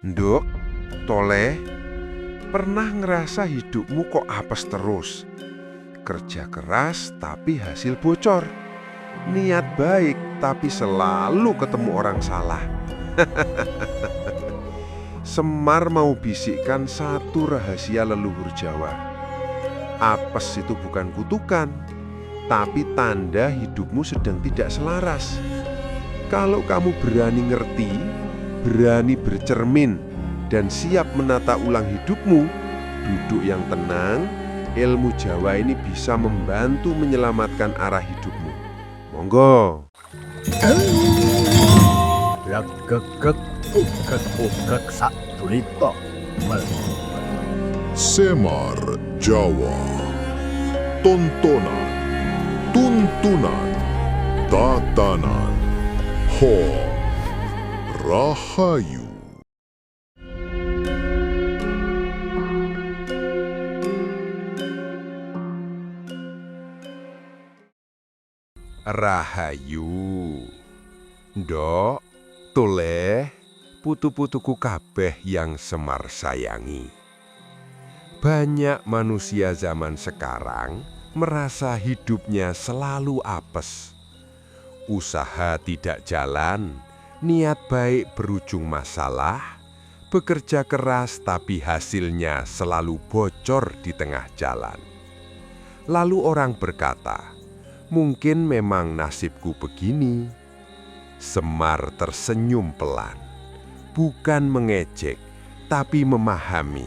Nduk, Toleh, pernah ngerasa hidupmu kok apes terus? Kerja keras tapi hasil bocor. Niat baik tapi selalu ketemu orang salah. Semar mau bisikkan satu rahasia leluhur Jawa. Apes itu bukan kutukan, tapi tanda hidupmu sedang tidak selaras. Kalau kamu berani ngerti, berani bercermin, dan siap menata ulang hidupmu, duduk yang tenang, ilmu Jawa ini bisa membantu menyelamatkan arah hidupmu. Monggo. Ukek sak tulito. Semar Jawa. Tontonan, tuntunan, tatanan, Ho Rahayu. Rahayu. Ndok, Toleh, putu-putuku kabeh yang Semar sayangi. Banyak manusia zaman sekarang merasa hidupnya selalu apes. Usaha tidak jalan, niat baik berujung masalah, bekerja keras tapi hasilnya selalu bocor di tengah jalan. Lalu orang berkata, mungkin memang nasibku begini. Semar tersenyum pelan, bukan mengejek, tapi memahami.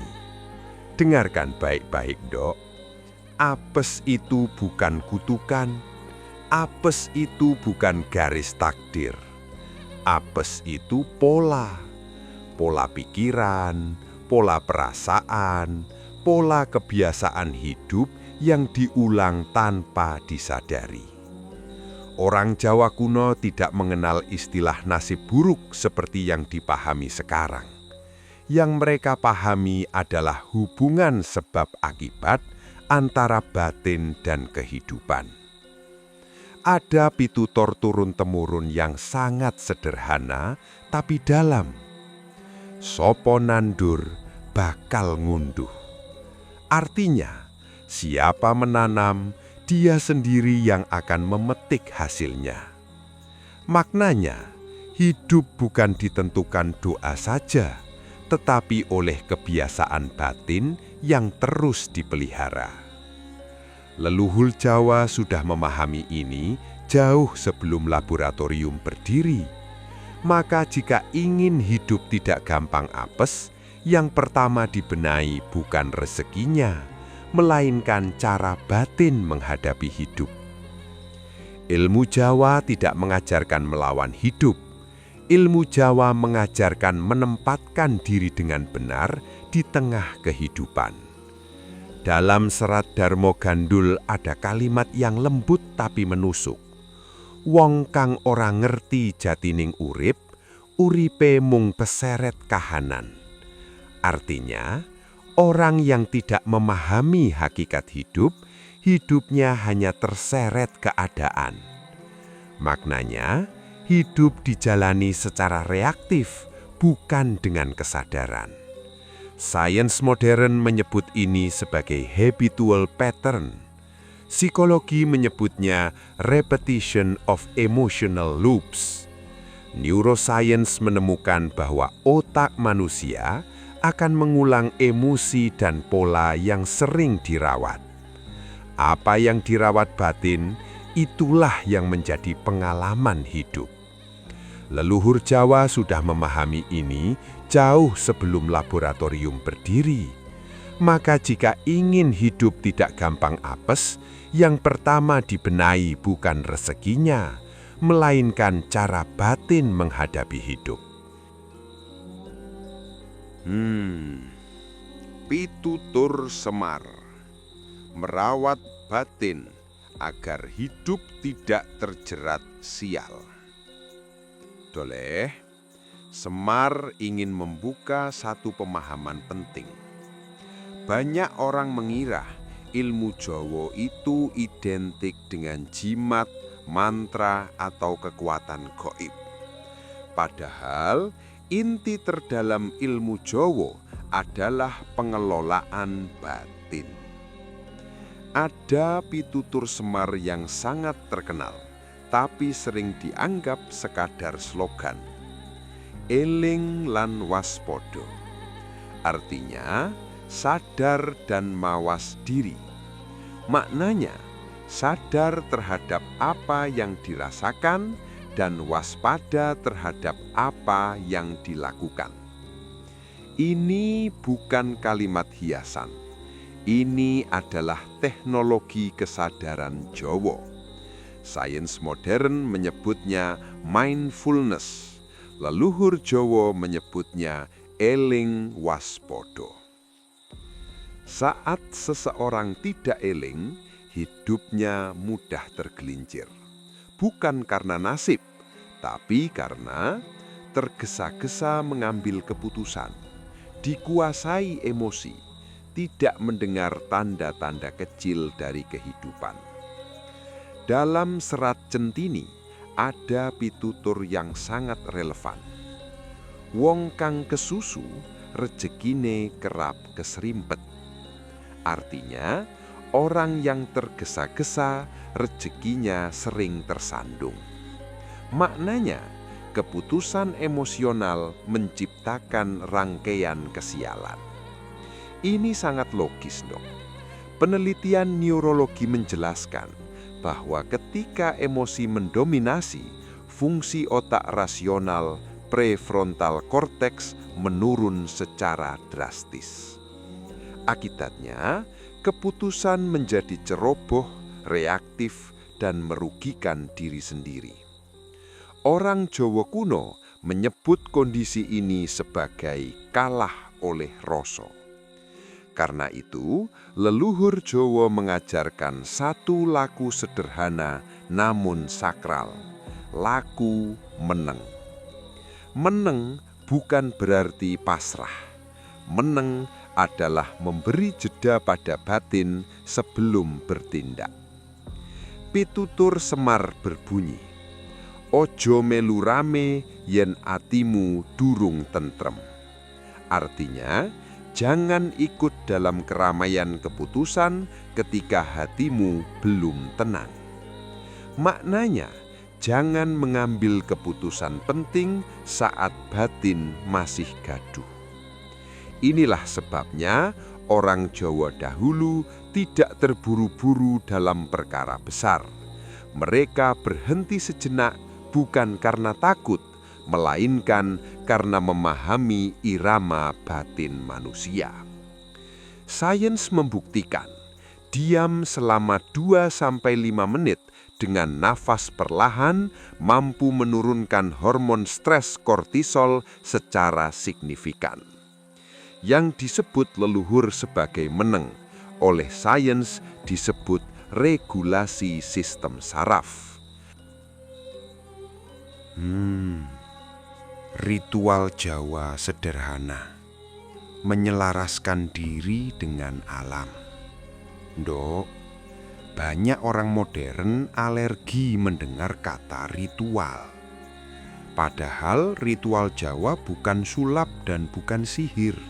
Dengarkan baik-baik, Dok. Apes itu bukan kutukan, apes itu bukan garis takdir. Apes itu pola pikiran, pola perasaan, pola kebiasaan hidup yang diulang tanpa disadari. Orang Jawa kuno tidak mengenal istilah nasib buruk seperti yang dipahami sekarang. Yang mereka pahami adalah hubungan sebab akibat antara batin dan kehidupan. Ada pitutur turun-temurun yang sangat sederhana tapi dalam. Sopo nandur bakal ngunduh. Artinya, siapa menanam, dia sendiri yang akan memetik hasilnya. Maknanya, hidup bukan ditentukan doa saja, tetapi oleh kebiasaan batin yang terus dipelihara. Leluhur Jawa sudah memahami ini jauh sebelum laboratorium berdiri. Maka jika ingin hidup tidak gampang apes, yang pertama dibenahi bukan rezekinya, melainkan cara batin menghadapi hidup. Ilmu Jawa tidak mengajarkan melawan hidup. Ilmu Jawa mengajarkan menempatkan diri dengan benar di tengah kehidupan. Dalam serat Darmo Gandul ada kalimat yang lembut tapi menusuk. Wong kang ora ngerti jatining urip, uripe mung peseret kahanan. Artinya, orang yang tidak memahami hakikat hidup, hidupnya hanya terseret keadaan. Maknanya, hidup dijalani secara reaktif, bukan dengan kesadaran. Sains modern menyebut ini sebagai habitual pattern. Psikologi menyebutnya repetition of emotional loops. Neuroscience menemukan bahwa otak manusia akan mengulang emosi dan pola yang sering dirawat. Apa yang dirawat batin, itulah yang menjadi pengalaman hidup. Leluhur Jawa sudah memahami ini jauh sebelum laboratorium berdiri. Maka jika ingin hidup tidak gampang apes, yang pertama dibenahi bukan rezekinya, melainkan cara batin menghadapi hidup. Pitutur Semar. Merawat batin agar hidup tidak terjerat sial. Toleh, Semar ingin membuka satu pemahaman penting. Banyak orang mengira ilmu Jawa itu identik dengan jimat, mantra, atau kekuatan gaib. Padahal Inti terdalam ilmu Jawa adalah pengelolaan batin. Ada pitutur Semar yang sangat terkenal, tapi sering dianggap sekadar slogan. Eling lan waspodo. Artinya, sadar dan mawas diri. Maknanya, sadar terhadap apa yang dirasakan dan waspada terhadap apa yang dilakukan. Ini bukan kalimat hiasan. Ini adalah teknologi kesadaran Jawa. Sains modern menyebutnya mindfulness. Leluhur Jawa menyebutnya eling waspodo. Saat seseorang tidak eling, hidupnya mudah tergelincir. Bukan karena nasib, tapi karena tergesa-gesa mengambil keputusan, dikuasai emosi, tidak mendengar tanda-tanda kecil dari kehidupan. Dalam serat Centini, ada pitutur yang sangat relevan. Wong kang kesusu, rejekine kerap keserimpet. Artinya, orang yang tergesa-gesa, rezekinya sering tersandung. Maknanya, keputusan emosional menciptakan rangkaian kesialan. Ini sangat logis, dok. Penelitian neurologi menjelaskan bahwa ketika emosi mendominasi, fungsi otak rasional prefrontal cortex menurun secara drastis. Akibatnya, keputusan menjadi ceroboh, reaktif, dan merugikan diri sendiri. Orang Jawa kuno menyebut kondisi ini sebagai kalah oleh rasa. Karena itu, leluhur Jawa mengajarkan satu laku sederhana namun sakral, laku meneng. Meneng bukan berarti pasrah. Meneng adalah memberi jeda pada batin sebelum bertindak. Pitutur Semar berbunyi, ojo melu rame yen atimu durung tentrem. Artinya, jangan ikut dalam keramaian keputusan ketika hatimu belum tenang. Maknanya, jangan mengambil keputusan penting saat batin masih gaduh. Inilah sebabnya orang Jawa dahulu tidak terburu-buru dalam perkara besar. Mereka berhenti sejenak bukan karena takut, melainkan karena memahami irama batin manusia. Sains membuktikan, diam selama 2-5 menit dengan nafas perlahan mampu menurunkan hormon stres kortisol secara signifikan. Yang disebut leluhur sebagai meneng, oleh sains disebut regulasi sistem saraf. Ritual Jawa sederhana, menyelaraskan diri dengan alam. Dok, banyak orang modern alergi mendengar kata ritual. Padahal ritual Jawa bukan sulap dan bukan sihir.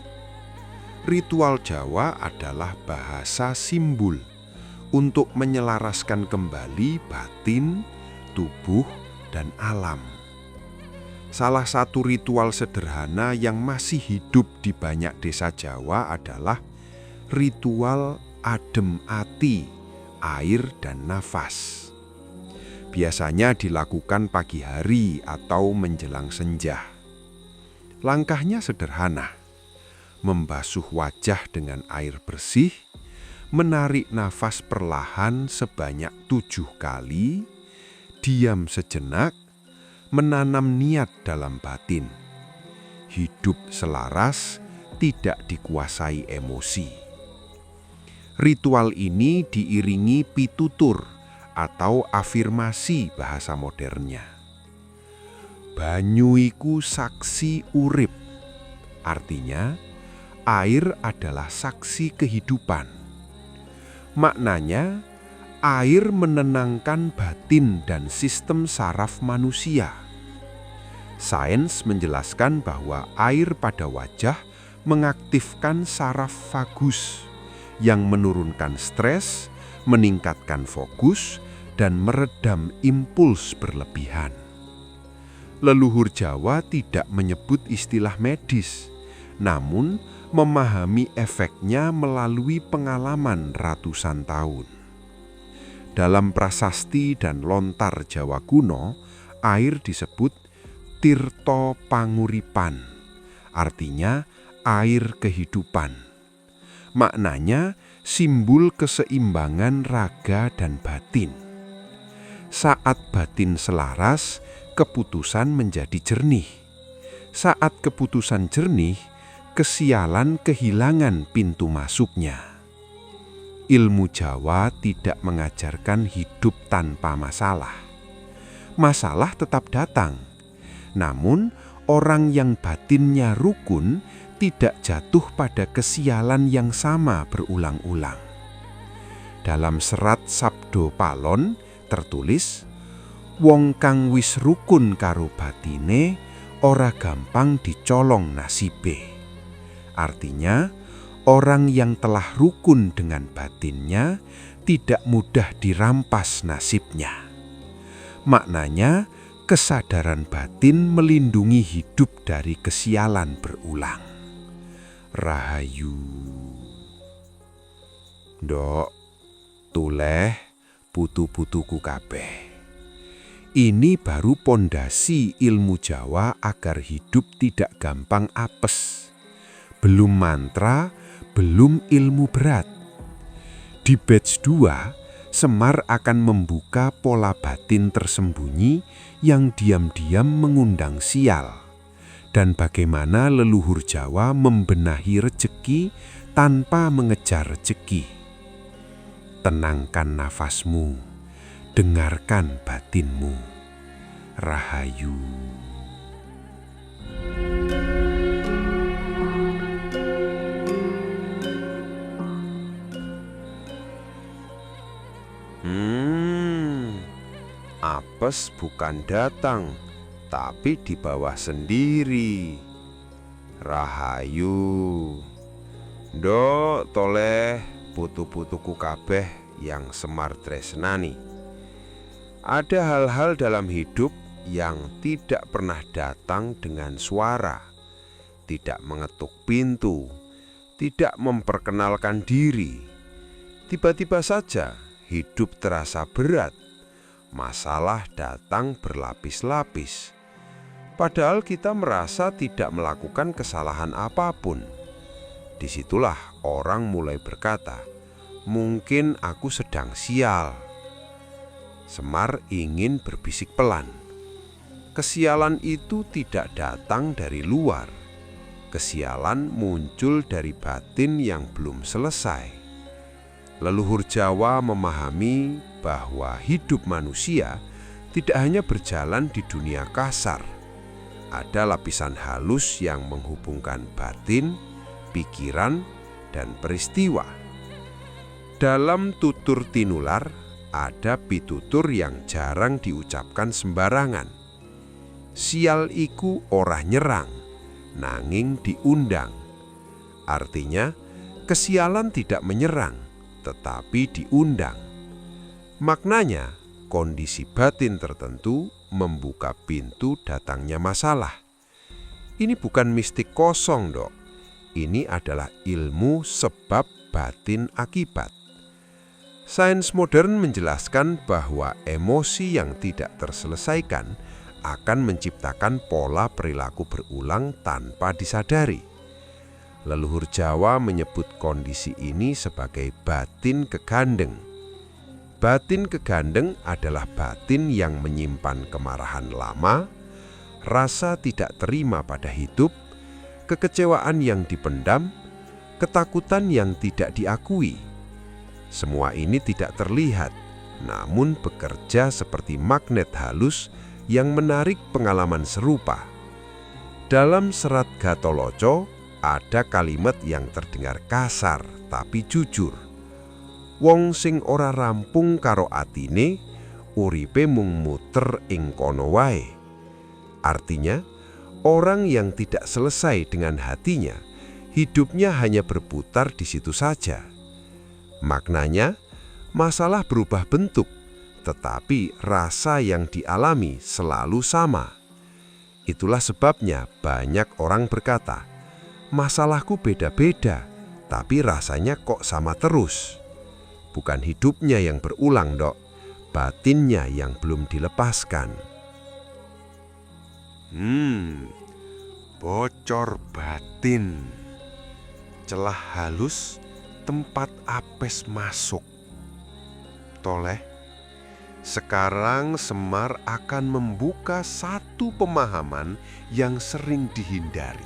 Ritual Jawa adalah bahasa simbol untuk menyelaraskan kembali batin, tubuh, dan alam. Salah satu ritual sederhana yang masih hidup di banyak desa Jawa adalah ritual adem ati, air, dan nafas. Biasanya dilakukan pagi hari atau menjelang senja. Langkahnya sederhana. Membasuh wajah dengan air bersih, menarik nafas perlahan sebanyak 7 kali, diam sejenak, menanam niat dalam batin. Hidup selaras, tidak dikuasai emosi. Ritual ini diiringi pitutur atau afirmasi bahasa modernnya. Banyu iku saksi urip, artinya air adalah saksi kehidupan. Maknanya, air menenangkan batin dan sistem saraf manusia. Sains menjelaskan bahwa air pada wajah mengaktifkan saraf vagus yang menurunkan stres, meningkatkan fokus, dan meredam impuls berlebihan. Leluhur Jawa tidak menyebut istilah medis, namun memahami efeknya melalui pengalaman ratusan tahun. Dalam prasasti dan lontar Jawa kuno, air disebut Tirto Panguripan, artinya air kehidupan. Maknanya simbol keseimbangan raga dan batin. Saat batin selaras, keputusan menjadi jernih. Saat keputusan jernih, kesialan kehilangan pintu masuknya. Ilmu Jawa tidak mengajarkan hidup tanpa masalah. Masalah tetap datang. Namun, orang yang batinnya rukun tidak jatuh pada kesialan yang sama berulang-ulang. Dalam serat Sabdo Palon tertulis, "Wong kang wis rukun karo batine, ora gampang dicolong nasibe." Artinya, orang yang telah rukun dengan batinnya tidak mudah dirampas nasibnya. Maknanya, kesadaran batin melindungi hidup dari kesialan berulang. Rahayu. Ndok, tuleh putu-putuku kabeh. Ini baru pondasi ilmu Jawa agar hidup tidak gampang apes. Belum mantra, belum ilmu berat. Di batch 2, Semar akan membuka pola batin tersembunyi yang diam-diam mengundang sial, dan bagaimana leluhur Jawa membenahi rejeki tanpa mengejar rejeki. Tenangkan nafasmu, dengarkan batinmu. Rahayu. Apes bukan datang, tapi di bawah sendiri. Rahayu. Ndok toleh putu-putuku kabeh yang Semar tresnani. Ada hal-hal dalam hidup yang tidak pernah datang dengan suara, tidak mengetuk pintu, tidak memperkenalkan diri. Tiba-tiba saja hidup terasa berat. Masalah datang berlapis-lapis. Padahal kita merasa tidak melakukan kesalahan apapun. Disitulah orang mulai berkata, "Mungkin aku sedang sial." Semar ingin berbisik pelan. Kesialan itu tidak datang dari luar. Kesialan muncul dari batin yang belum selesai. Leluhur Jawa memahami bahwa hidup manusia tidak hanya berjalan di dunia kasar. Ada lapisan halus yang menghubungkan batin, pikiran, dan peristiwa. Dalam tutur tinular, ada pitutur yang jarang diucapkan sembarangan. Sial iku ora nyerang, nanging diundang. Artinya, kesialan tidak menyerang, tetapi diundang. Maknanya, kondisi batin tertentu membuka pintu datangnya masalah. Ini bukan mistik kosong, Dok. Ini adalah ilmu sebab batin akibat. Sains modern menjelaskan bahwa emosi yang tidak terselesaikan akan menciptakan pola perilaku berulang tanpa disadari. Leluhur Jawa menyebut kondisi ini sebagai batin kegandeng. Batin kegandeng adalah batin yang menyimpan kemarahan lama, rasa tidak terima pada hidup, kekecewaan yang dipendam, ketakutan yang tidak diakui. Semua ini tidak terlihat, namun bekerja seperti magnet halus yang menarik pengalaman serupa. Dalam serat Gatoloco, ada kalimat yang terdengar kasar tapi jujur. Wong sing ora rampung karo atine, uripe mung muter ing kono wae. Artinya, Orang yang tidak selesai dengan hatinya, hidupnya hanya berputar di situ saja. Maknanya, masalah berubah bentuk, tetapi rasa yang dialami selalu sama. Itulah sebabnya banyak orang berkata, masalahku beda-beda, tapi rasanya kok sama terus. Bukan hidupnya yang berulang, Dok, batinnya yang belum dilepaskan. Bocor batin. Celah halus, tempat apes masuk. Toleh, sekarang Semar akan membuka satu pemahaman yang sering dihindari.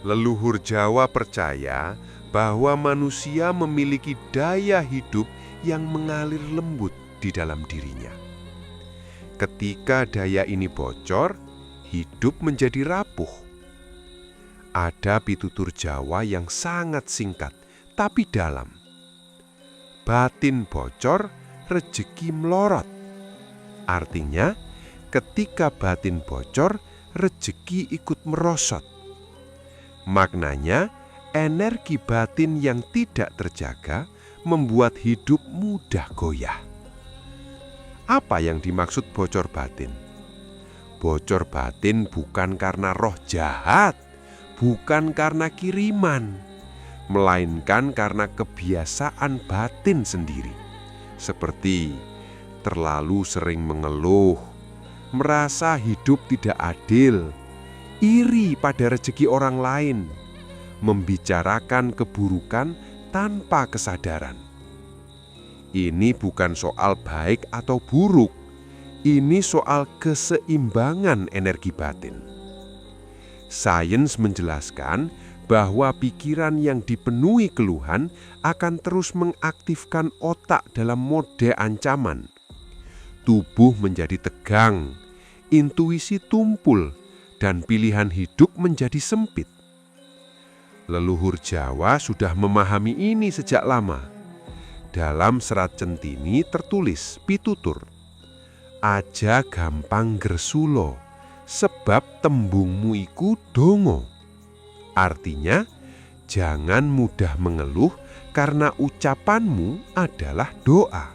Leluhur Jawa percaya bahwa manusia memiliki daya hidup yang mengalir lembut di dalam dirinya. Ketika daya ini bocor, hidup menjadi rapuh. Ada pitutur Jawa yang sangat singkat, tapi dalam. Batin bocor, rejeki melorot. Artinya, ketika batin bocor, rejeki ikut merosot. Maknanya, energi batin yang tidak terjaga membuat hidup mudah goyah. Apa yang dimaksud bocor batin? Bocor batin bukan karena roh jahat, bukan karena kiriman, melainkan karena kebiasaan batin sendiri. Seperti terlalu sering mengeluh, merasa hidup tidak adil, iri pada rezeki orang lain, membicarakan keburukan tanpa kesadaran. Ini bukan soal baik atau buruk, ini soal keseimbangan energi batin. Sains menjelaskan bahwa pikiran yang dipenuhi keluhan akan terus mengaktifkan otak dalam mode ancaman. Tubuh menjadi tegang, intuisi tumpul, dan pilihan hidup menjadi sempit. Leluhur Jawa sudah memahami ini sejak lama. Dalam Serat Centini tertulis pitutur, aja gampang gresula, sebab tembungmu iku dongo. Artinya, jangan mudah mengeluh karena ucapanmu adalah doa.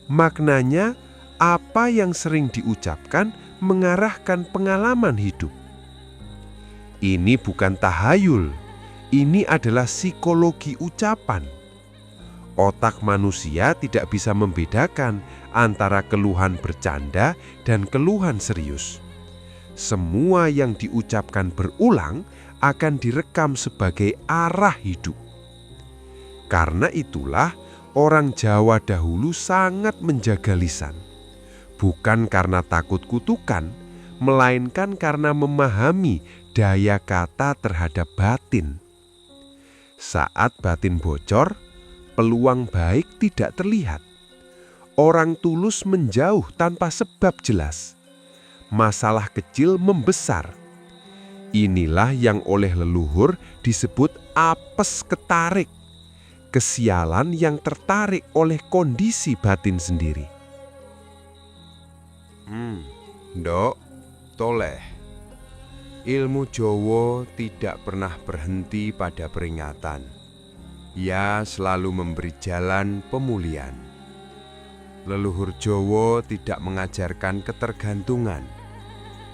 Maknanya, apa yang sering diucapkan mengarahkan pengalaman hidup. Ini bukan tahayul, ini adalah psikologi ucapan. Otak manusia tidak bisa membedakan antara keluhan bercanda dan keluhan serius. Semua yang diucapkan berulang akan direkam sebagai arah hidup. Karena itulah orang Jawa dahulu sangat menjaga lisan. Bukan karena takut kutukan, melainkan karena memahami daya kata terhadap batin. Saat batin bocor, peluang baik tidak terlihat. Orang tulus menjauh tanpa sebab jelas. Masalah kecil membesar. Inilah yang oleh leluhur disebut apes ketarik. Kesialan yang tertarik oleh kondisi batin sendiri. Ndok, toleh. Ilmu Jawa tidak pernah berhenti pada peringatan. Ia selalu memberi jalan pemulihan. Leluhur Jawa tidak mengajarkan ketergantungan.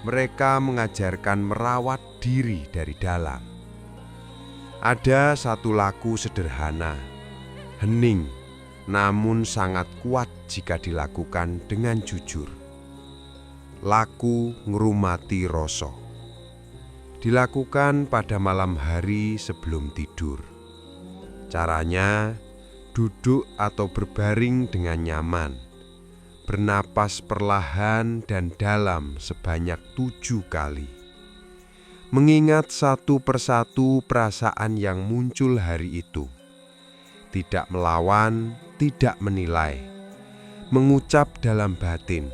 Mereka mengajarkan merawat diri dari dalam. Ada satu laku sederhana, hening, namun sangat kuat jika dilakukan dengan jujur. Laku ngrumati rasa. Dilakukan pada malam hari sebelum tidur. Caranya, duduk atau berbaring dengan nyaman, bernapas perlahan dan dalam sebanyak 7 kali. Mengingat satu persatu perasaan yang muncul hari itu. Tidak melawan, tidak menilai. Mengucap dalam batin,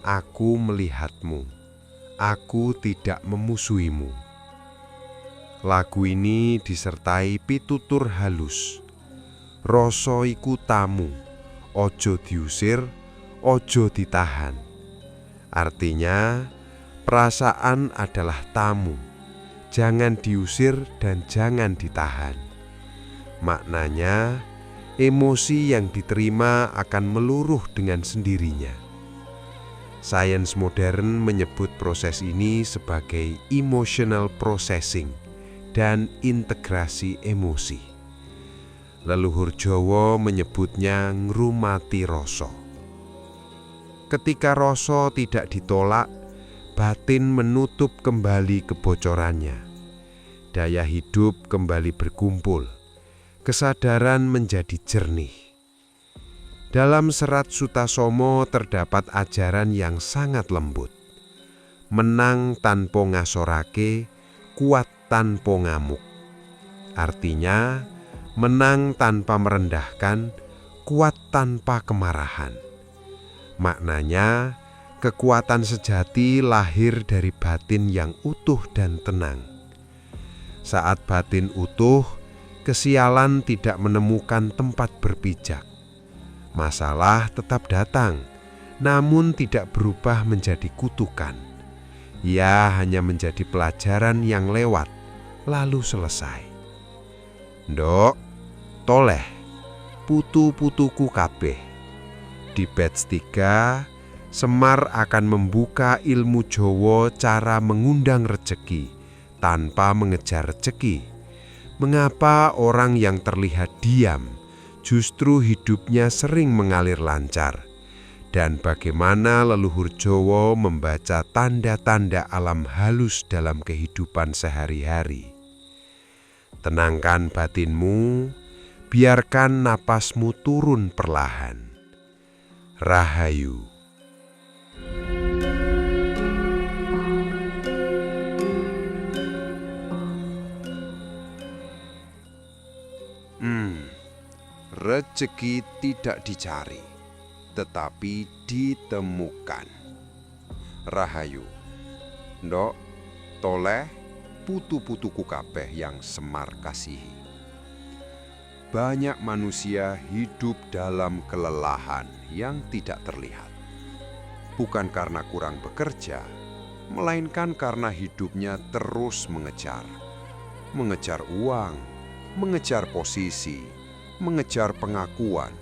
aku melihatmu, aku tidak memusuhimu. Lagu ini disertai pitutur halus. Rasa iku tamu, ojo diusir, ojo ditahan. Artinya, Perasaan adalah tamu, jangan diusir dan jangan ditahan. Maknanya, emosi yang diterima akan meluruh dengan sendirinya. Sains modern menyebut proses ini sebagai emotional processing dan integrasi emosi. Leluhur Jawa menyebutnya ngrumati rasa. Ketika rasa tidak ditolak, batin menutup kembali kebocorannya. Daya hidup kembali berkumpul. Kesadaran menjadi jernih. Dalam serat Sutasoma terdapat ajaran yang sangat lembut. Menang tanpa ngasorake, kuat tanpa ngamuk. Artinya, menang tanpa merendahkan, kuat tanpa kemarahan. Maknanya, kekuatan sejati lahir dari batin yang utuh dan tenang. Saat batin utuh, kesialan tidak menemukan tempat berpijak. Masalah tetap datang, namun tidak berubah menjadi kutukan. Ia hanya menjadi pelajaran yang lewat, lalu selesai. Ndok, toleh, putu-putuku kabeh. Di batch 3, Semar akan membuka ilmu Jawa cara mengundang rejeki tanpa mengejar rejeki. Mengapa orang yang terlihat diam justru hidupnya sering mengalir lancar? Dan bagaimana leluhur Jawa membaca tanda-tanda alam halus dalam kehidupan sehari-hari? Tenangkan batinmu, biarkan napasmu turun perlahan. Rahayu. Rezeki tidak dicari, tetapi ditemukan. Rahayu. Ndok, toleh, putu-putuku kabeh yang Semar kasihi. Banyak manusia hidup dalam kelelahan yang tidak terlihat. Bukan karena kurang bekerja, melainkan karena hidupnya terus mengejar uang, mengejar posisi, mengejar pengakuan,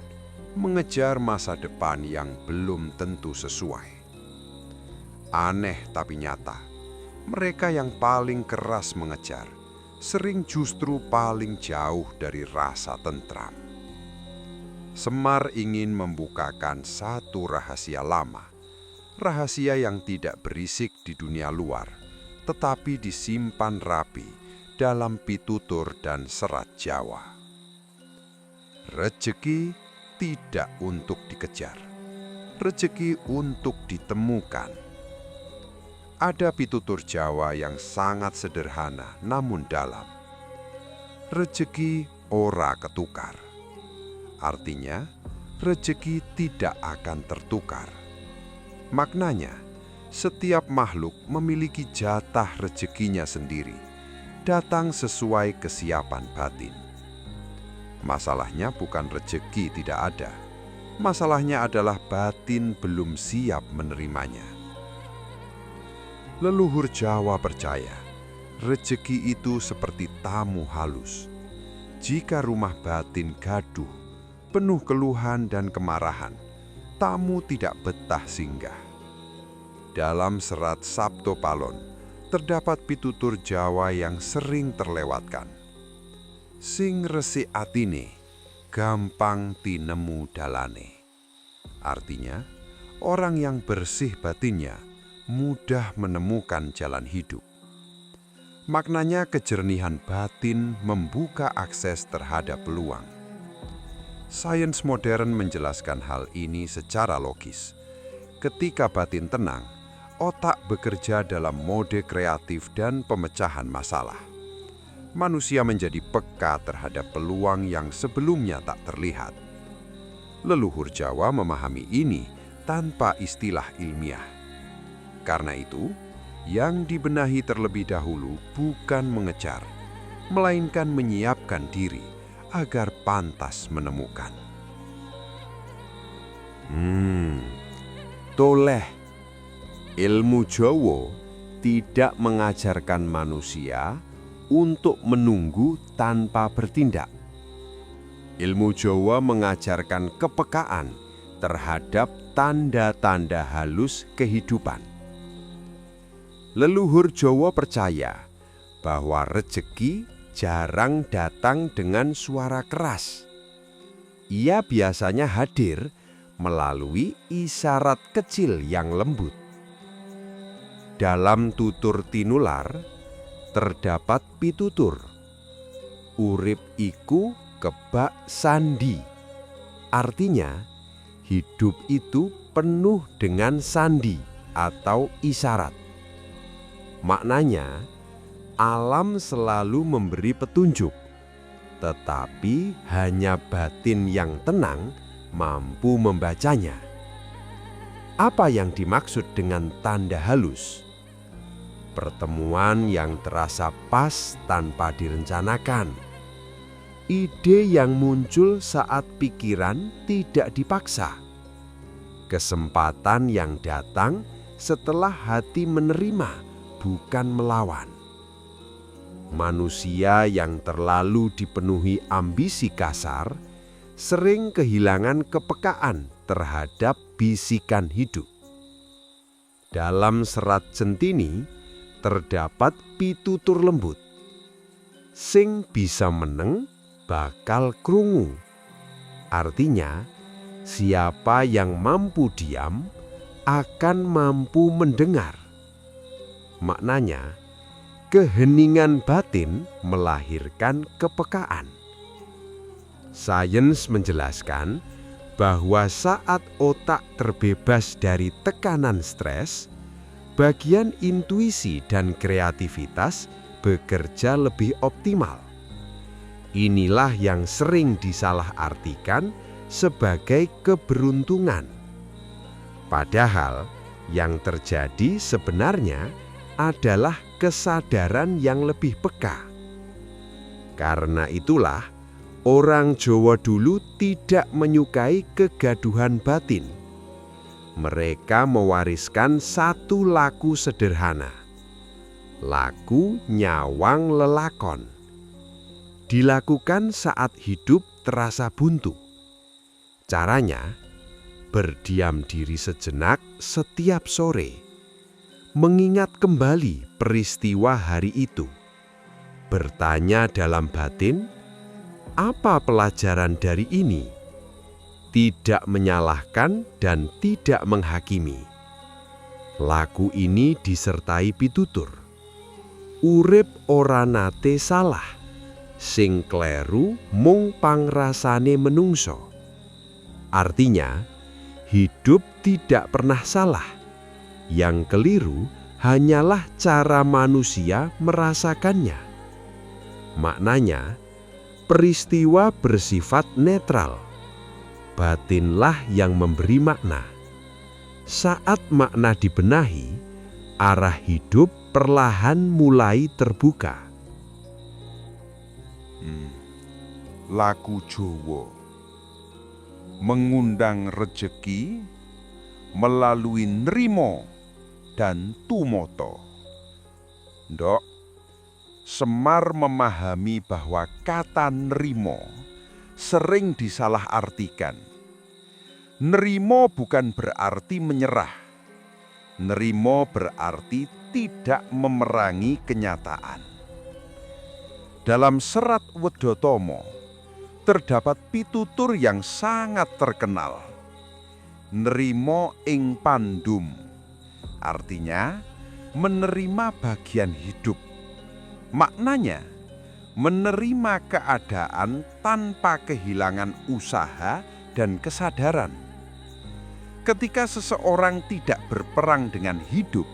mengejar masa depan yang belum tentu sesuai. Aneh tapi nyata, mereka yang paling keras mengejar, sering justru paling jauh dari rasa tentram. Semar ingin membukakan satu rahasia lama, rahasia yang tidak berisik di dunia luar, tetapi disimpan rapi dalam pitutur dan serat Jawa. Rezeki tidak untuk dikejar, rezeki untuk ditemukan. Ada pitutur Jawa yang sangat sederhana namun dalam. Rezeki ora ketukar. Artinya, rezeki tidak akan tertukar. Maknanya, setiap makhluk memiliki jatah rezekinya sendiri, datang sesuai kesiapan batin. Masalahnya bukan rezeki tidak ada. Masalahnya adalah batin belum siap menerimanya. Leluhur Jawa percaya, rezeki itu seperti tamu halus. Jika rumah batin gaduh, penuh keluhan dan kemarahan, tamu tidak betah singgah. Dalam serat Sabto Palon, terdapat pitutur Jawa yang sering terlewatkan. Sing resik atine, gampang tinemu dalane. Artinya, orang yang bersih batinnya mudah menemukan jalan hidup. Maknanya kejernihan batin membuka akses terhadap peluang. Sains modern menjelaskan hal ini secara logis. Ketika batin tenang, otak bekerja dalam mode kreatif dan pemecahan masalah. Manusia menjadi peka terhadap peluang yang sebelumnya tak terlihat. Leluhur Jawa memahami ini tanpa istilah ilmiah. Karena itu, yang dibenahi terlebih dahulu bukan mengejar, melainkan menyiapkan diri agar pantas menemukan. Toleh, ilmu Jawa tidak mengajarkan manusia untuk menunggu tanpa bertindak. Ilmu Jawa mengajarkan kepekaan terhadap tanda-tanda halus kehidupan. Leluhur Jawa percaya bahwa rezeki jarang datang dengan suara keras. Ia biasanya hadir melalui isyarat kecil yang lembut. Dalam tutur tinular terdapat pitutur, urip iku kebak sandi. Artinya, hidup itu penuh dengan sandi atau isyarat. Maknanya, alam selalu memberi petunjuk, tetapi hanya batin yang tenang mampu membacanya. Apa yang dimaksud dengan tanda halus? Pertemuan yang terasa pas tanpa direncanakan. Ide yang muncul saat pikiran tidak dipaksa. Kesempatan yang datang setelah hati menerima, bukan melawan. Manusia yang terlalu dipenuhi ambisi kasar sering kehilangan kepekaan terhadap bisikan hidup. Dalam serat Centini terdapat pitutur lembut. Sing bisa meneng bakal krungu. Artinya, siapa yang mampu diam akan mampu mendengar. Maknanya, keheningan batin melahirkan kepekaan. Sains menjelaskan bahwa saat otak terbebas dari tekanan stres, bagian intuisi dan kreativitas bekerja lebih optimal. Inilah yang sering disalahartikan sebagai keberuntungan. Padahal yang terjadi sebenarnya adalah kesadaran yang lebih peka. Karena itulah, orang Jawa dulu tidak menyukai kegaduhan batin. Mereka mewariskan satu laku sederhana. Laku nyawang lelakon. Dilakukan saat hidup terasa buntu. Caranya, berdiam diri sejenak setiap sore. Mengingat kembali peristiwa hari itu. Bertanya dalam batin, apa pelajaran dari ini? Tidak menyalahkan dan tidak menghakimi. Laku ini disertai pitutur. Urip ora nate salah, sing kleru mung pangrasane menungso. Artinya, hidup tidak pernah salah. Yang keliru hanyalah cara manusia merasakannya. Maknanya, peristiwa bersifat netral. Batinlah yang memberi makna. Saat makna dibenahi, arah hidup perlahan mulai terbuka. Laku Jawa mengundang rejeki melalui nrimo dan tumoto. Ndok, Semar memahami bahwa kata nrimo sering disalahartikan. Nrimo bukan berarti menyerah. Nrimo berarti tidak memerangi kenyataan. Dalam serat Wedotomo terdapat pitutur yang sangat terkenal. Nrimo ing pandum, artinya menerima bagian hidup. Maknanya, menerima keadaan tanpa kehilangan usaha dan kesadaran. Ketika seseorang tidak berperang dengan hidup,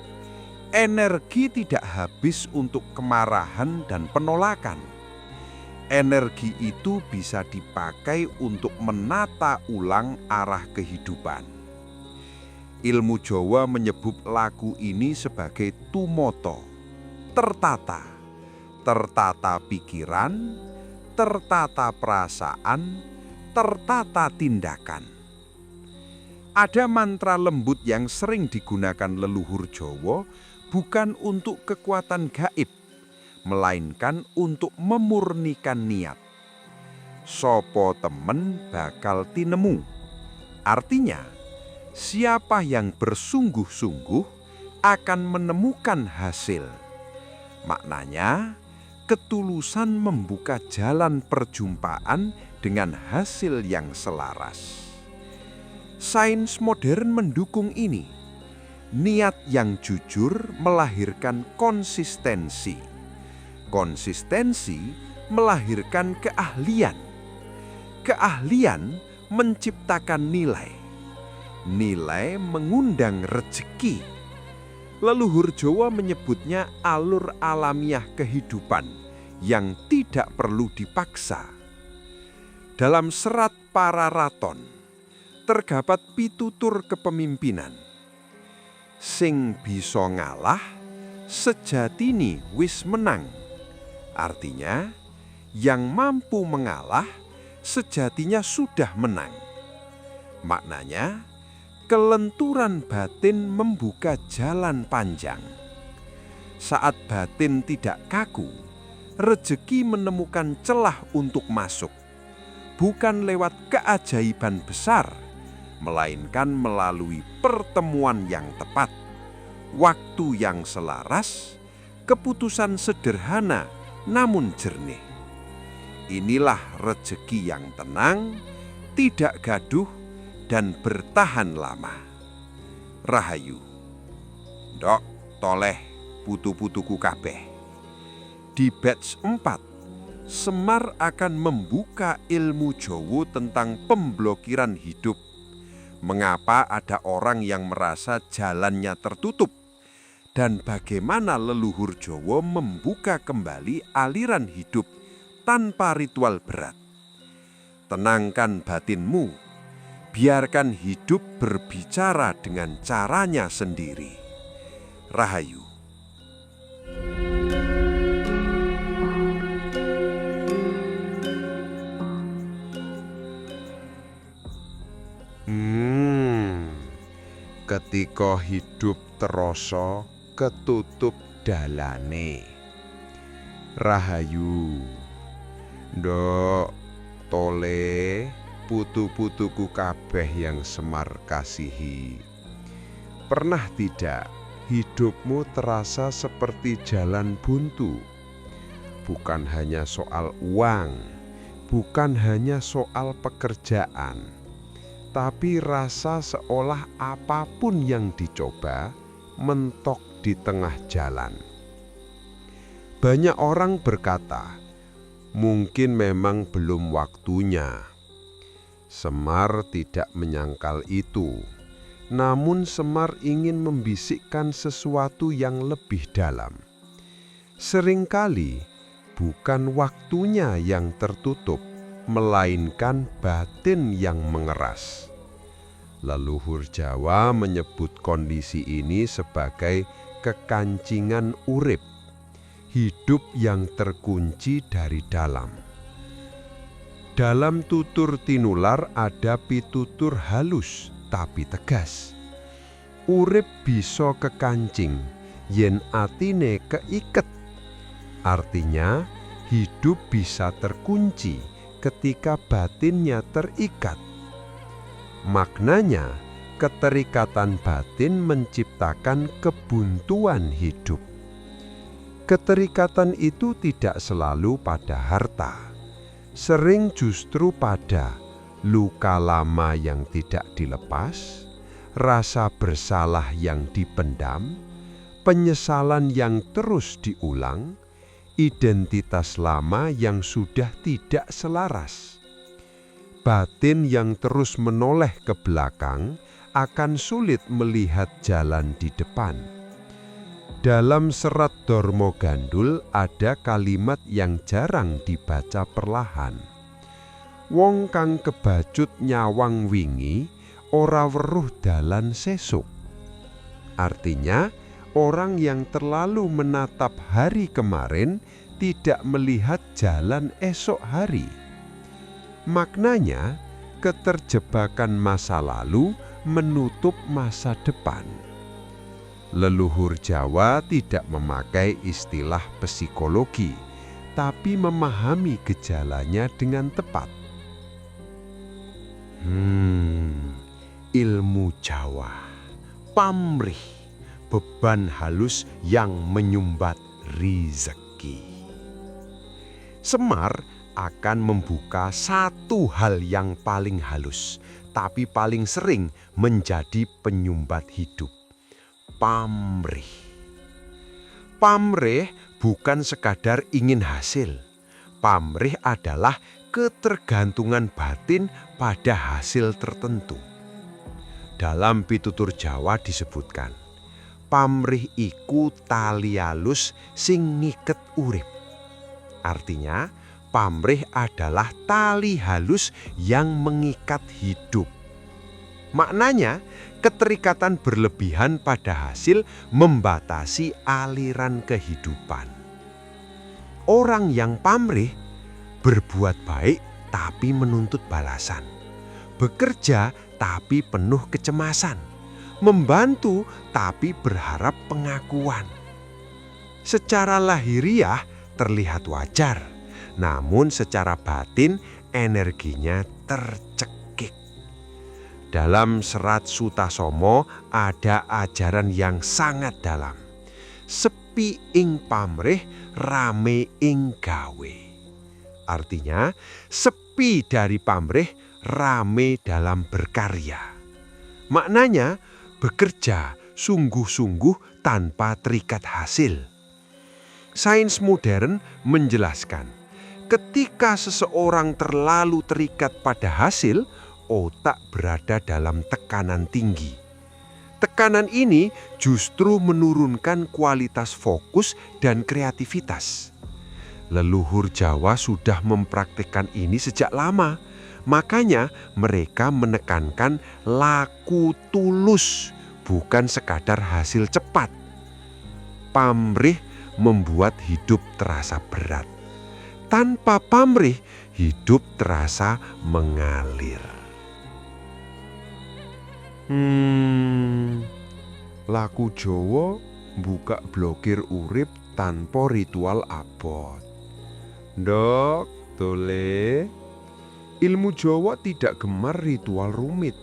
energi tidak habis untuk kemarahan dan penolakan. Energi itu bisa dipakai untuk menata ulang arah kehidupan. Ilmu Jawa menyebut laku ini sebagai tumoto, tertata. Tertata pikiran, tertata perasaan, tertata tindakan. Ada mantra lembut yang sering digunakan leluhur Jawa bukan untuk kekuatan gaib, melainkan untuk memurnikan niat. Sopo temen bakal tinemu. Artinya, siapa yang bersungguh-sungguh akan menemukan hasil. Maknanya, ketulusan membuka jalan perjumpaan dengan hasil yang selaras. Sains modern mendukung ini. Niat yang jujur melahirkan konsistensi. Konsistensi melahirkan keahlian. Keahlian menciptakan nilai. Nilai mengundang rezeki. Leluhur Jawa menyebutnya alur alamiah kehidupan yang tidak perlu dipaksa. Dalam serat Pararaton terdapat pitutur kepemimpinan. Sing bisa ngalah, sejatine wis menang. Artinya, yang mampu mengalah, sejatinya sudah menang. Maknanya, kelenturan batin membuka jalan panjang. Saat batin tidak kaku, rezeki menemukan celah untuk masuk. Bukan lewat keajaiban besar, melainkan melalui pertemuan yang tepat, waktu yang selaras, keputusan sederhana namun jernih. Inilah rezeki yang tenang, tidak gaduh, dan bertahan lama. Rahayu. Ndok toleh putu-putuku kabeh. Di batch 4, Semar akan membuka ilmu Jawa tentang pemblokiran hidup. Mengapa ada orang yang merasa jalannya tertutup? Dan bagaimana leluhur Jawa membuka kembali aliran hidup tanpa ritual berat. Tenangkan batinmu, biarkan hidup berbicara dengan caranya sendiri. Rahayu. Ketika hidup terasa ketutup dalane. Rahayu. Ndok tole putu-putuku kabeh yang Semar kasihi. Pernah tidak hidupmu terasa seperti jalan buntu? Bukan hanya soal uang, bukan hanya soal pekerjaan, tapi rasa seolah apapun yang dicoba mentok di tengah jalan. Banyak orang berkata, mungkin memang belum waktunya. Semar tidak menyangkal itu, namun Semar ingin membisikkan sesuatu yang lebih dalam. Seringkali bukan waktunya yang tertutup, melainkan batin yang mengeras. Leluhur Jawa menyebut kondisi ini sebagai kekancingan urip, hidup yang terkunci dari dalam. Dalam tutur tinular ada pitutur halus tapi tegas. Urip bisa kekancing yen atine keiket. Artinya hidup bisa terkunci ketika batinnya terikat. Maknanya, keterikatan batin menciptakan kebuntuan hidup. Keterikatan itu tidak selalu pada harta, sering justru pada luka lama yang tidak dilepas, rasa bersalah yang dipendam, penyesalan yang terus diulang, identitas lama yang sudah tidak selaras. Batin yang terus menoleh ke belakang akan sulit melihat jalan di depan. Dalam serat Dormo Gandul ada kalimat yang jarang dibaca perlahan. Wong kang kebacut nyawang wingi, ora weruh dalan sesuk. Artinya, orang yang terlalu menatap hari kemarin tidak melihat jalan esok hari. Maknanya, keterjebakan masa lalu menutup masa depan. Leluhur Jawa tidak memakai istilah psikologi, tapi memahami gejalanya dengan tepat. Ilmu Jawa, pamrih, beban halus yang menyumbat rezeki. Semar akan membuka satu hal yang paling halus, tapi paling sering menjadi penyumbat hidup. Pamrih. Pamrih bukan sekadar ingin hasil. Pamrih adalah ketergantungan batin pada hasil tertentu. Dalam pitutur Jawa disebutkan, pamrih iku tali alus sing ngiket urip. Artinya, pamrih adalah tali halus yang mengikat hidup. Maknanya, keterikatan berlebihan pada hasil membatasi aliran kehidupan. Orang yang pamrih berbuat baik tapi menuntut balasan. Bekerja tapi penuh kecemasan. Membantu tapi berharap pengakuan. Secara lahiriah terlihat wajar, namun secara batin energinya tercekik. Dalam serat Sutasoma ada ajaran yang sangat dalam. Sepi ing pamrih, rame ing gawe. Artinya, sepi dari pamrih, rame dalam berkarya. Maknanya, bekerja sungguh-sungguh tanpa terikat hasil. Sains modern menjelaskan, ketika seseorang terlalu terikat pada hasil, otak berada dalam tekanan tinggi. Tekanan ini justru menurunkan kualitas fokus dan kreativitas. Leluhur Jawa sudah mempraktikkan ini sejak lama. Makanya mereka menekankan laku tulus, bukan sekadar hasil cepat. Pamrih membuat hidup terasa berat. Tanpa pamrih, hidup terasa mengalir. Laku Jawa buka blokir urip tanpa ritual abot. Ndok, tole. Ilmu Jawa tidak gemar ritual rumit.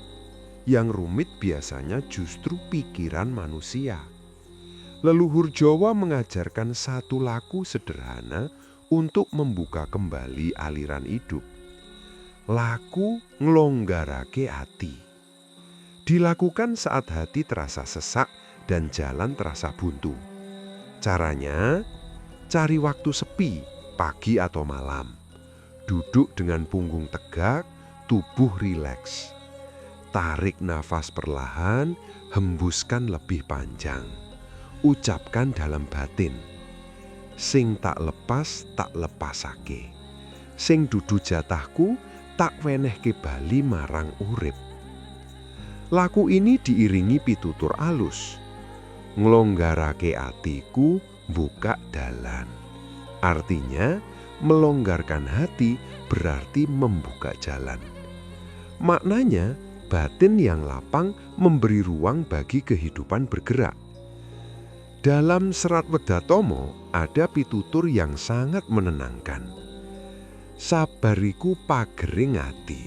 Yang rumit biasanya justru pikiran manusia. Leluhur Jawa mengajarkan satu laku sederhana untuk membuka kembali aliran hidup. Laku nglonggarake hati. Dilakukan saat hati terasa sesak dan jalan terasa buntu. Caranya, cari waktu sepi, pagi atau malam. Duduk dengan punggung tegak, tubuh rileks. Tarik nafas perlahan, hembuskan lebih panjang. Ucapkan dalam batin, sing tak lepas tak lepasake. Sing dudu jatahku tak wenehke bali marang urip. Laku ini diiringi pitutur alus. Nglonggarake atiku, buka dalan. Artinya, melonggarkan hati berarti membuka jalan. Maknanya, batin yang lapang memberi ruang bagi kehidupan bergerak. Dalam serat Wedatomo ada pitutur yang sangat menenangkan. Sabariku pagering ati.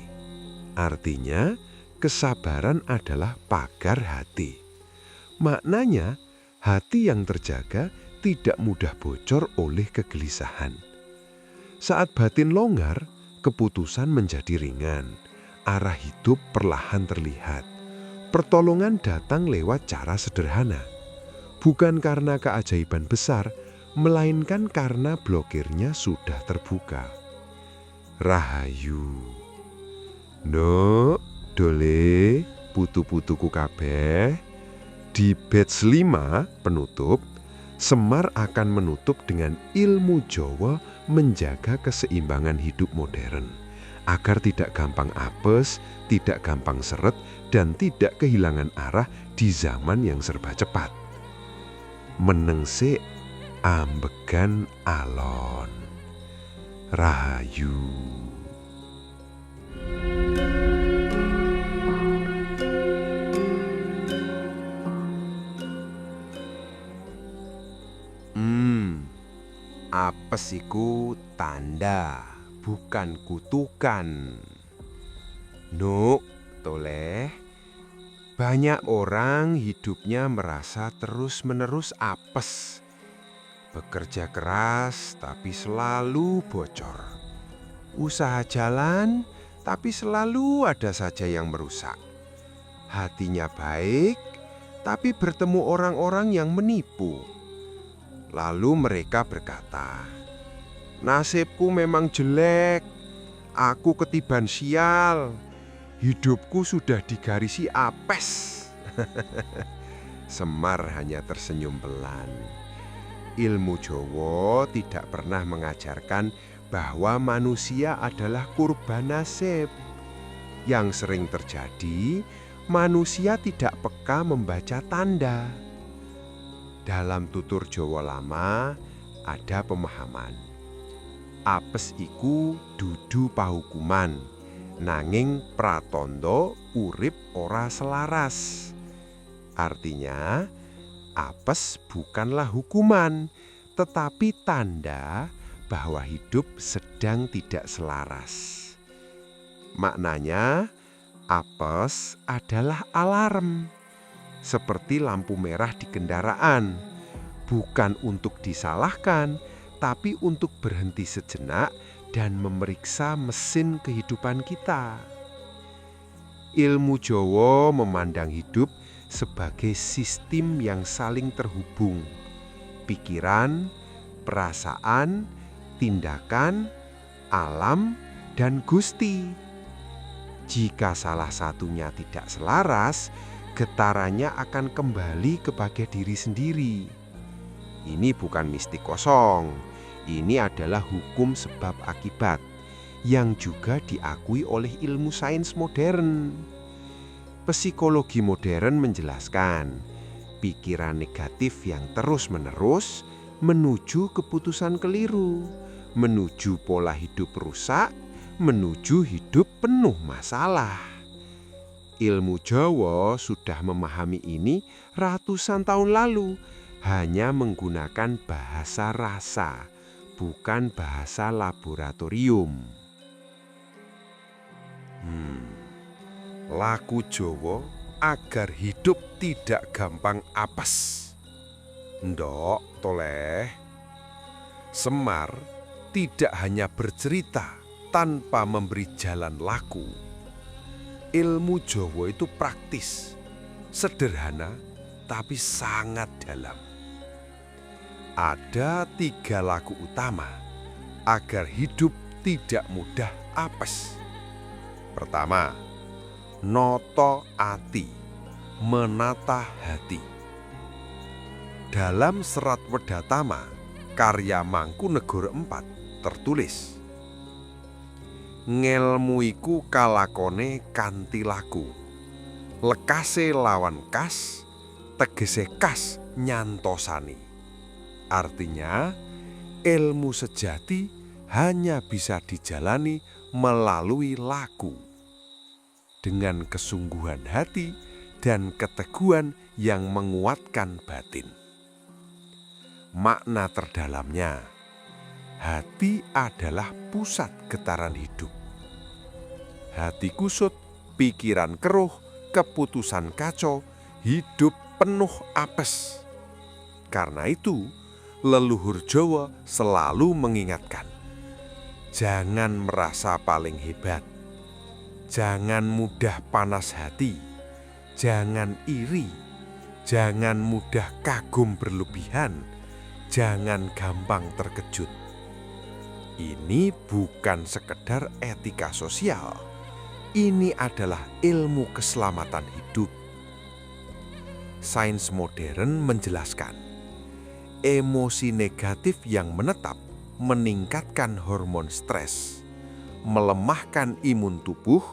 Artinya, kesabaran adalah pagar hati. Maknanya, hati yang terjaga tidak mudah bocor oleh kegelisahan. Saat batin longgar, keputusan menjadi ringan. Arah hidup perlahan terlihat. Pertolongan datang lewat cara sederhana. Bukan karena keajaiban besar, melainkan karena blokirnya sudah terbuka. Rahayu. Nduk, dole, putu-putuku kabeh. Di batch 5 penutup, Semar akan menutup dengan ilmu Jawa menjaga keseimbangan hidup modern, agar tidak gampang apes, tidak gampang seret, dan tidak kehilangan arah di zaman yang serba cepat. Menengse ambegan alon. Rahayu. Apes iku tanda, bukan kutukan. Nuk, toleh. Banyak orang hidupnya merasa terus-menerus apes. Bekerja keras tapi selalu bocor. Usaha jalan tapi selalu ada saja yang merusak. Hatinya baik tapi bertemu orang-orang yang menipu. Lalu mereka berkata, "Nasibku memang jelek, aku ketiban sial, hidupku sudah digarisi apes." Semar hanya tersenyum pelan. Ilmu Jawa tidak pernah mengajarkan bahwa manusia adalah kurban nasib. Yang sering terjadi, manusia tidak peka membaca tanda. Dalam tutur Jawa lama ada pemahaman. Apes iku dudu pahukuman, nanging pratandha urip ora selaras. Artinya, apes bukanlah hukuman, tetapi tanda bahwa hidup sedang tidak selaras. Maknanya, apes adalah alarm. Seperti lampu merah di kendaraan, bukan untuk disalahkan, tapi untuk berhenti sejenak dan memeriksa mesin kehidupan kita. Ilmu Jawa memandang hidup sebagai sistem yang saling terhubung. Pikiran, perasaan, tindakan, alam, dan Gusti. Jika salah satunya tidak selaras, getarannya akan kembali kepada diri sendiri. Ini bukan mistik kosong, ini adalah hukum sebab akibat yang juga diakui oleh ilmu sains modern. Psikologi modern menjelaskan pikiran negatif yang terus-menerus menuju keputusan keliru, menuju pola hidup rusak, menuju hidup penuh masalah. Ilmu Jawa sudah memahami ini ratusan tahun lalu, hanya menggunakan bahasa rasa, bukan bahasa laboratorium. Laku Jawa agar hidup tidak gampang apes. Ndok, toleh. Semar tidak hanya bercerita tanpa memberi jalan laku. Ilmu Jawa itu praktis, sederhana, tapi sangat dalam. Ada 3 laku utama agar hidup tidak mudah apes. Pertama, noto ati, menata hati. Dalam Serat Wedatama, karya Mangkunegara IV tertulis, ngelmu iku kalakone kanthi laku, lekase lawan kas, tegese kas nyantosani. Artinya, ilmu sejati hanya bisa dijalani melalui laku, dengan kesungguhan hati dan keteguhan yang menguatkan batin. Makna terdalamnya, hati adalah pusat getaran hidup. Hati kusut, pikiran keruh, keputusan kacau, hidup penuh apes. Karena itu, leluhur Jawa selalu mengingatkan, jangan merasa paling hebat, jangan mudah panas hati, jangan iri, jangan mudah kagum berlebihan, jangan gampang terkejut. Ini bukan sekedar etika sosial, ini adalah ilmu keselamatan hidup. Sains modern menjelaskan, emosi negatif yang menetap meningkatkan hormon stres, melemahkan imun tubuh,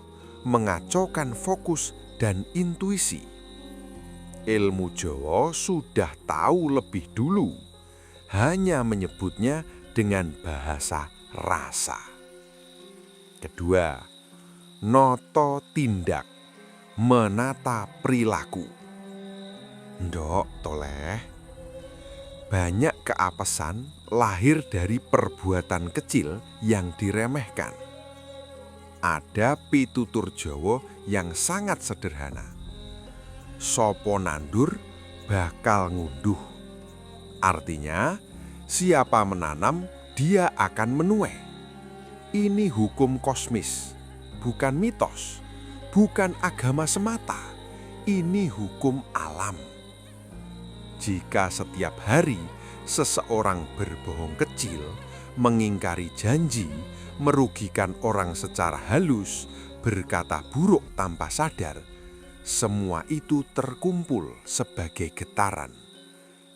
mengacaukan fokus dan intuisi. Ilmu Jawa sudah tahu lebih dulu, hanya menyebutnya dengan bahasa rasa. Kedua, noto tindak, menata perilaku. Ndok, toleh. Banyak keapesan lahir dari perbuatan kecil yang diremehkan. Ada pitutur Jawa yang sangat sederhana. Sopo nandur bakal ngunduh. Artinya, siapa menanam, dia akan menuai. Ini hukum kosmis, bukan mitos, bukan agama semata. Ini hukum alam. Jika setiap hari seseorang berbohong kecil, mengingkari janji, merugikan orang secara halus, berkata buruk tanpa sadar, semua itu terkumpul sebagai getaran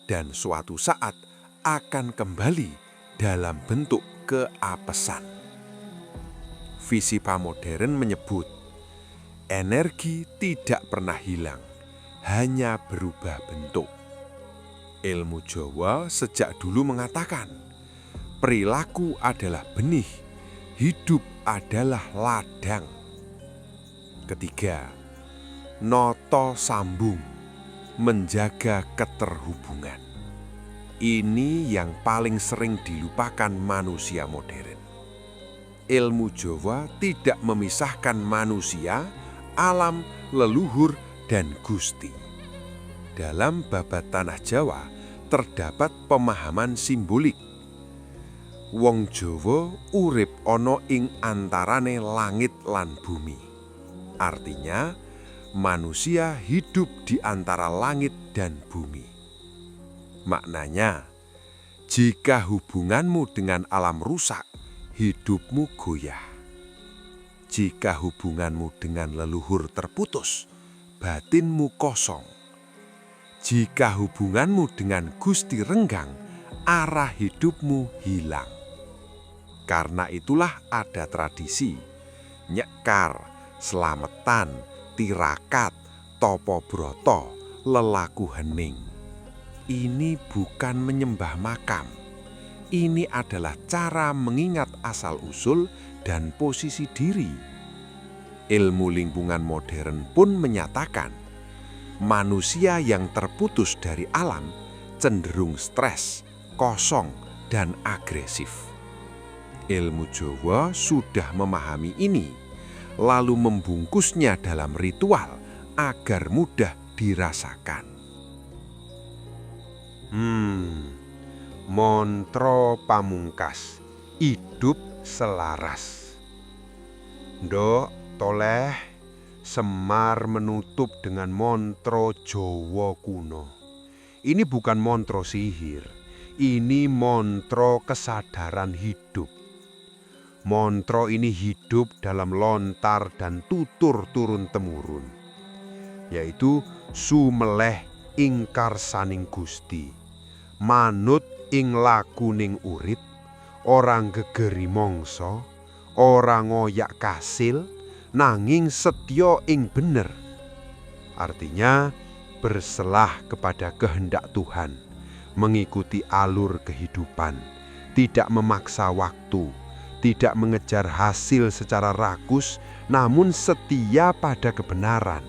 dan suatu saat akan kembali dalam bentuk keapesan. Visi modern menyebut, energi tidak pernah hilang, hanya berubah bentuk. Ilmu Jawa sejak dulu mengatakan, perilaku adalah benih, hidup adalah ladang. Ketiga, noto sambung, menjaga keterhubungan. Ini yang paling sering dilupakan manusia modern. Ilmu Jawa tidak memisahkan manusia, alam, leluhur, dan Gusti. Dalam babat tanah Jawa terdapat pemahaman simbolik. Wong Jawa urip ana ing antarane langit lan bumi. Artinya, manusia hidup di antara langit dan bumi. Maknanya, jika hubunganmu dengan alam rusak, hidupmu goyah. Jika hubunganmu dengan leluhur terputus, batinmu kosong. Jika hubunganmu dengan Gusti renggang, arah hidupmu hilang. Karena itulah ada tradisi nyekar, slametan, tirakat, topo broto, lelaku hening. Ini bukan menyembah makam. Ini adalah cara mengingat asal-usul dan posisi diri. Ilmu lingkungan modern pun menyatakan, manusia yang terputus dari alam cenderung stres, kosong, dan agresif. Ilmu Jawa sudah memahami ini, lalu membungkusnya dalam ritual agar mudah dirasakan. Mantra pamungkas, hidup selaras. Ndok toleh, Semar menutup dengan mantra Jawa kuno. Ini bukan mantra sihir, ini mantra kesadaran hidup. Mantra ini hidup dalam lontar dan tutur turun-temurun, yaitu sumeleh ing karsaning Gusti, manut ing lakuning urip, orang gegeri mangsa, orang ngoyak kasil, nanging setya ing bener. Artinya berselah kepada kehendak Tuhan, mengikuti alur kehidupan, tidak memaksa waktu, tidak mengejar hasil secara rakus, namun setia pada kebenaran.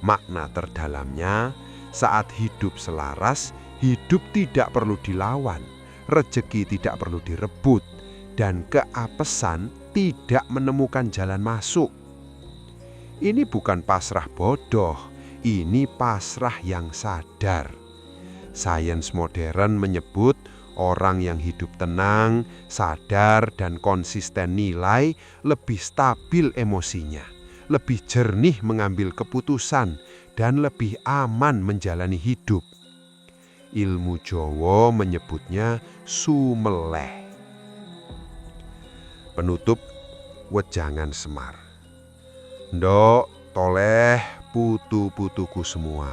Makna terdalamnya, saat hidup selaras, hidup tidak perlu dilawan, rejeki tidak perlu direbut, dan keapesan tidak menemukan jalan masuk. Ini bukan pasrah bodoh, ini pasrah yang sadar. Sains modern menyebut orang yang hidup tenang, sadar, dan konsisten nilai lebih stabil emosinya, lebih jernih mengambil keputusan, dan lebih aman menjalani hidup. Ilmu Jawa menyebutnya sumeleh. Penutup wejangan Semar. Ndok toleh putu-putuku semua.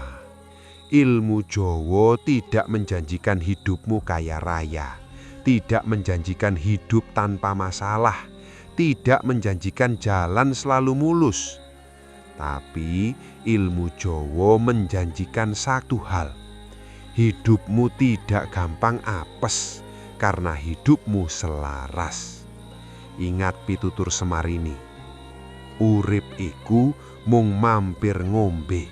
Ilmu Jawa tidak menjanjikan hidupmu kaya raya, tidak menjanjikan hidup tanpa masalah, tidak menjanjikan jalan selalu mulus. Tapi ilmu Jawa menjanjikan satu hal. Hidupmu tidak gampang apes karena hidupmu selaras. Ingat pitutur Semar ini. Urip iku mung mampir ngombe,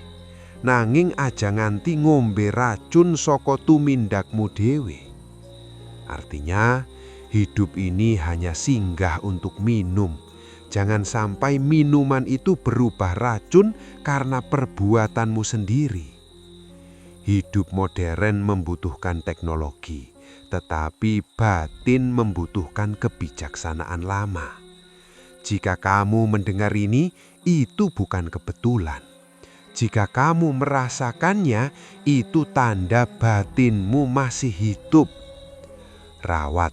nanging aja nganti ngombe racun saka tumindakmu dhewe. Artinya, hidup ini hanya singgah untuk minum. Jangan sampai minuman itu berubah racun karena perbuatanmu sendiri. Hidup modern membutuhkan teknologi, tetapi batin membutuhkan kebijaksanaan lama. Jika kamu mendengar ini, itu bukan kebetulan. Jika kamu merasakannya, itu tanda batinmu masih hidup. Rawat,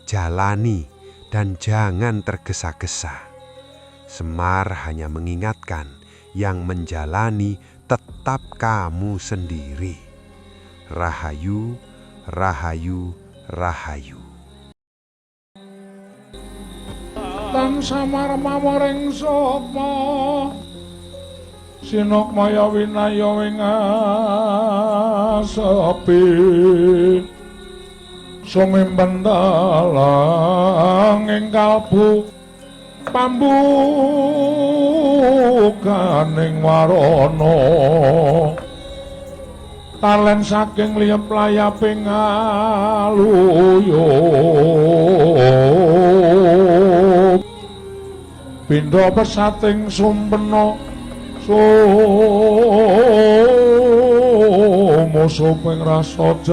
jalani, dan jangan tergesa-gesa. Semar hanya mengingatkan, yang menjalani tetap kamu sendiri. Rahayu, rahayu, rahayu. Tan samar mawaring sapa sinok maya winaya wing asepi sumimpen dalang ing kalbu pambukaning warana talen saking liyep layaping aluyup pindha pesating sumpena sumusuping rasa